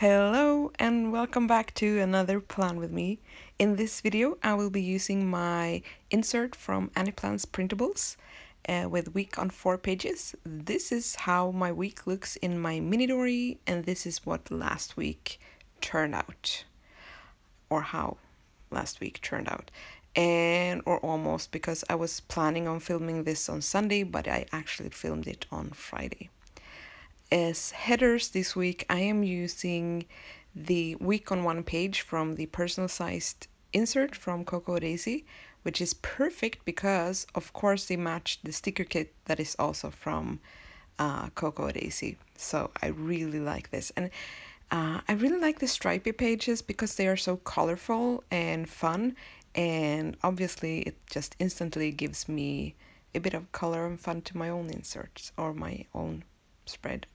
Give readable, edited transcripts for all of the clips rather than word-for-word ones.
Hello and welcome back to another plan with me. In this video I will be using my insert from Aniplan's Printables with week on 4 pages. This is how my week looks in my mini dory, and this is what last week turned out, or how last week turned out, or almost, because I was planning on filming this on Sunday but I actually filmed it on Friday. As headers this week, I am using the week on 1 page from the personal sized insert from Coco Daisy, which is perfect because, of course, they match the sticker kit that is also from Coco Daisy. So I really like this. And I really like the stripy pages because they are so colorful and fun. And obviously, it just instantly gives me a bit of color and fun to my own inserts or my own spread.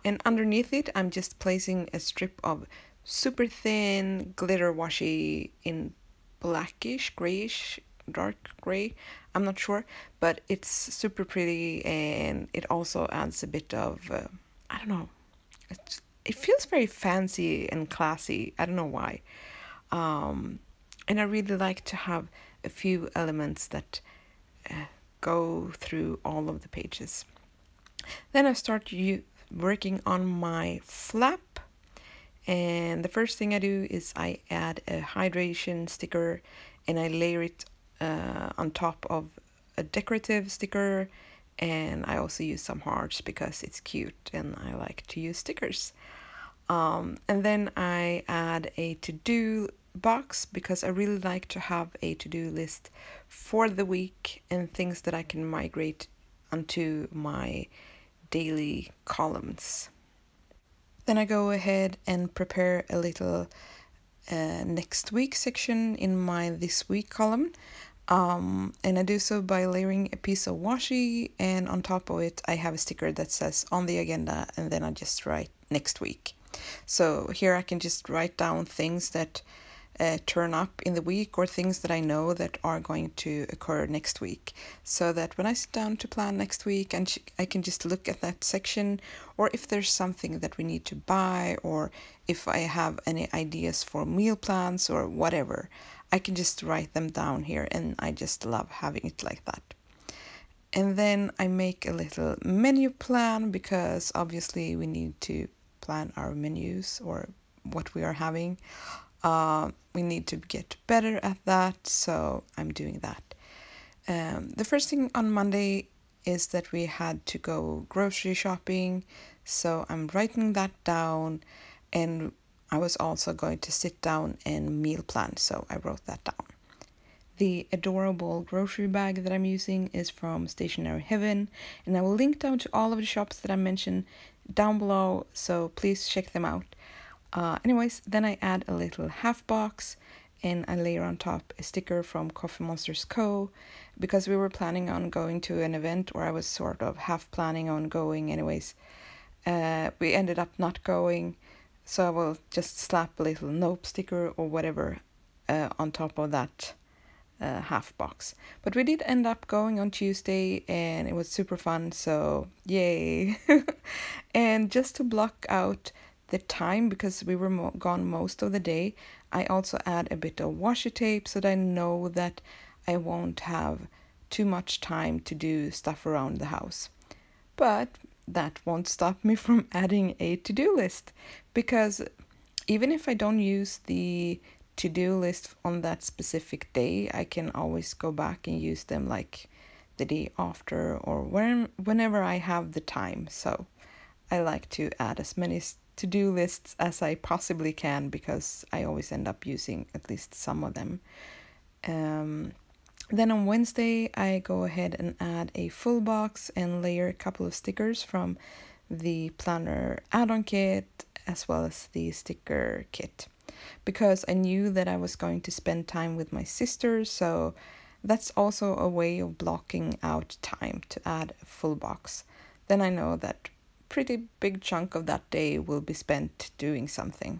And underneath it, I'm just placing a strip of super thin glitter washi in blackish, grayish, dark gray. I'm not sure, but it's super pretty, and it also adds a bit of, I don't know, it feels very fancy and classy. I don't know why. And I really like to have a few elements that go through all of the pages. Then I start working on my flap, and the first thing I do is I add a hydration sticker and I layer it on top of a decorative sticker, and I also use some hearts because it's cute and I like to use stickers. And then I add a to-do box because I really like to have a to-do list for the week and things that I can migrate onto my daily columns. Then I go ahead and prepare a little next week section in my this week column, and I do so by layering a piece of washi, and on top of it I have a sticker that says on the agenda, and then I just write next week. So here I can just write down things that turn up in the week, or things that I know that are going to occur next week, so that when I sit down to plan next week, and I can just look at that section, or if there's something that we need to buy, or if I have any ideas for meal plans or whatever, I can just write them down here, and I just love having it like that. And then I make a little menu plan because obviously we need to plan our menus or what we are having. We need to get better at that, so I'm doing that. The first thing on Monday is that we had to go grocery shopping, so I'm writing that down, and I was also going to sit down and meal plan, so I wrote that down. The adorable grocery bag that I'm using is from Stationery Heaven, and I will link down to all of the shops that I mentioned down below, so please check them out. Anyways, then I add a little half box, and I layer on top a sticker from Monzters Co, because we were planning on going to an event, or I was sort of half planning on going anyways. We ended up not going, so I will just slap a little nope sticker or whatever on top of that half box. But we did end up going on Tuesday, and it was super fun, so yay. And just to block out the time, because we were gone most of the day, I also add a bit of washi tape so that I know that I won't have too much time to do stuff around the house. But that won't stop me from adding a to-do list, because even if I don't use the to-do list on that specific day, I can always go back and use them like the day after, or whenever I have the time. So I like to add as many to-do lists as I possibly can, because I always end up using at least some of them. Then on Wednesday I go ahead and add a full box and layer a couple of stickers from the planner add-on kit as well as the sticker kit, because I knew that I was going to spend time with my sister, so that's also a way of blocking out time to add a full box. Then I know that pretty big chunk of that day will be spent doing something.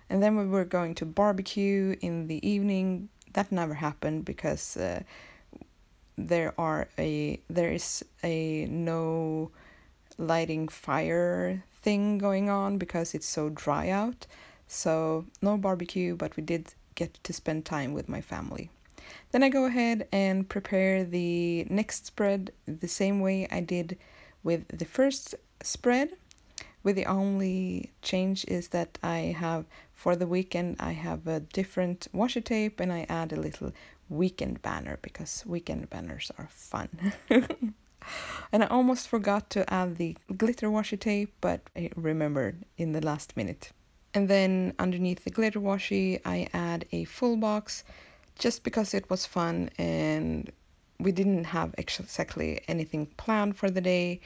And then we were going to barbecue in the evening. That never happened because there is a no lighting fire thing going on because it's so dry out. So no barbecue, but we did get to spend time with my family. Then I go ahead and prepare the next spread the same way I did with the first spread, with the only change is that I have, for the weekend, I have a different washi tape and I add a little weekend banner because weekend banners are fun. And I almost forgot to add the glitter washi tape, but I remembered in the last minute. And then underneath the glitter washi, I add a full box just because it was fun and we didn't have exactly anything planned for the day.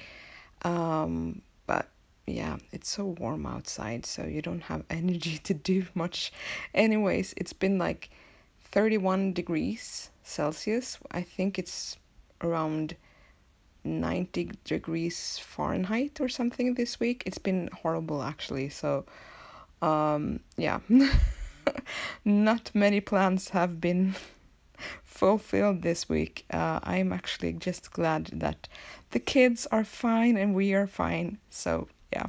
But yeah, it's so warm outside, so you don't have energy to do much. Anyways, it's been like 31 degrees Celsius. I think it's around 90 degrees Fahrenheit or something this week. It's been horrible actually, so yeah. Not many plans have been fulfilled this week. I'm actually just glad that the kids are fine and we are fine. So yeah,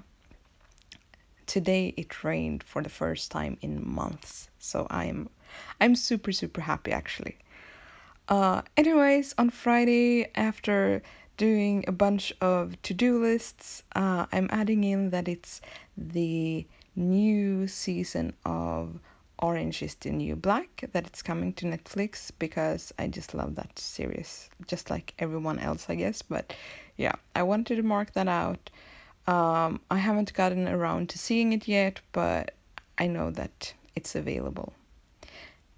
today it rained for the first time in months, so I'm super happy actually. Anyways, on Friday, after doing a bunch of to-do lists, I'm adding in that it's the new season of Orange is the New Black, that it's coming to Netflix because I just love that series, just like everyone else, I guess. But yeah, I wanted to mark that out. I haven't gotten around to seeing it yet, but I know that it's available.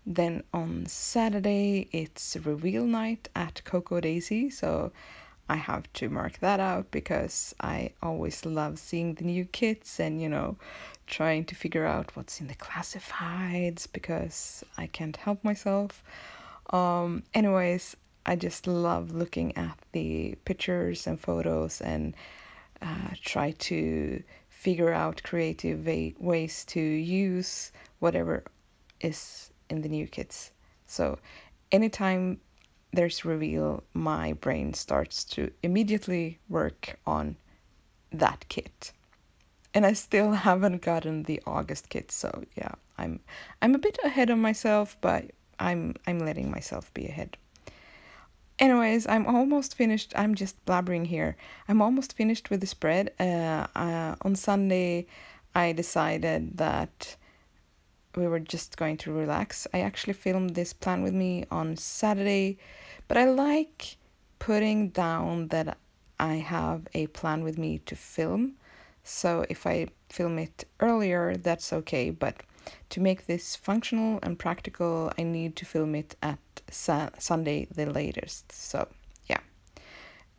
Then on Saturday, it's reveal night at Coco Daisy, so I have to mark that out because I always love seeing the new kits and, you know, trying to figure out what's in the classifieds because I can't help myself. Anyways, I just love looking at the pictures and photos and try to figure out creative ways to use whatever is in the new kits. So anytime there's reveal, my brain starts to immediately work on that kit. And I still haven't gotten the August kit, so yeah, I'm a bit ahead of myself, but I'm letting myself be ahead. Anyways, I'm almost finished. I'm just blabbering here. I'm almost finished with the spread. On Sunday, I decided that we were just going to relax. I actually filmed this plan with me on Saturday, but I like putting down that I have a plan with me to film. So if I film it earlier, that's okay. But to make this functional and practical, I need to film it at Sunday the latest. So yeah.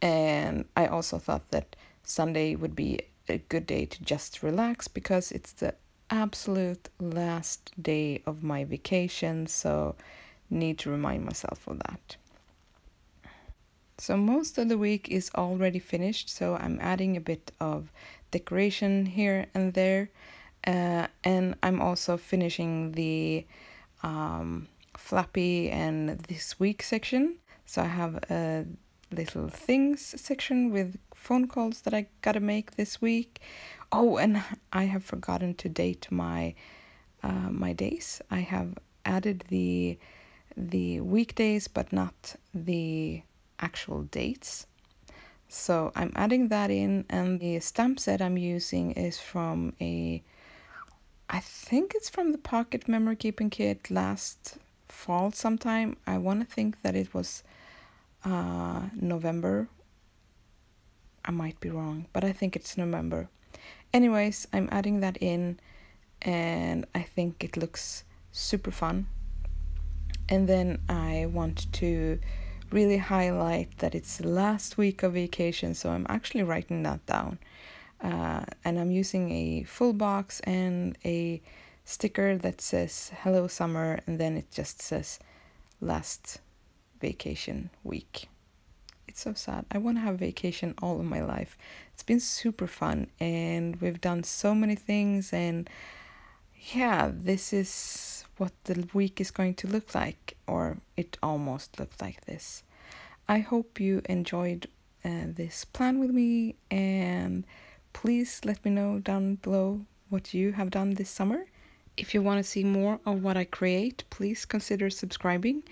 And I also thought that Sunday would be a good day to just relax because it's the absolute last day of my vacation, so need to remind myself of that. So most of the week is already finished, so I'm adding a bit of decoration here and there, and I'm also finishing the flappy and this week section. So I have a little things section with phone calls that I gotta make this week. Oh, and I have forgotten to date my my days. I have added the weekdays, but not the actual dates. So I'm adding that in, and the stamp set I'm using is from I think it's from the Pocket Memory Keeping Kit last fall sometime. I want to think that it was November. I might be wrong, but I think it's November. Anyways, I'm adding that in and I think it looks super fun. And then I want to really highlight that it's the last week of vacation, so I'm actually writing that down. And I'm using a full box and a sticker that says Hello Summer, and then it just says last vacation week. It's so sad. I want to have vacation all of my life. It's been super fun and we've done so many things, and yeah, this is what the week is going to look like, or it almost looked like this. I hope you enjoyed this plan with me, and Please let me know down below what you have done this summer. If you want to see more of what I create, please consider subscribing,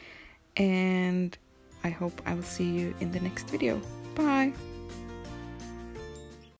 and I hope I will see you in the next video. Bye!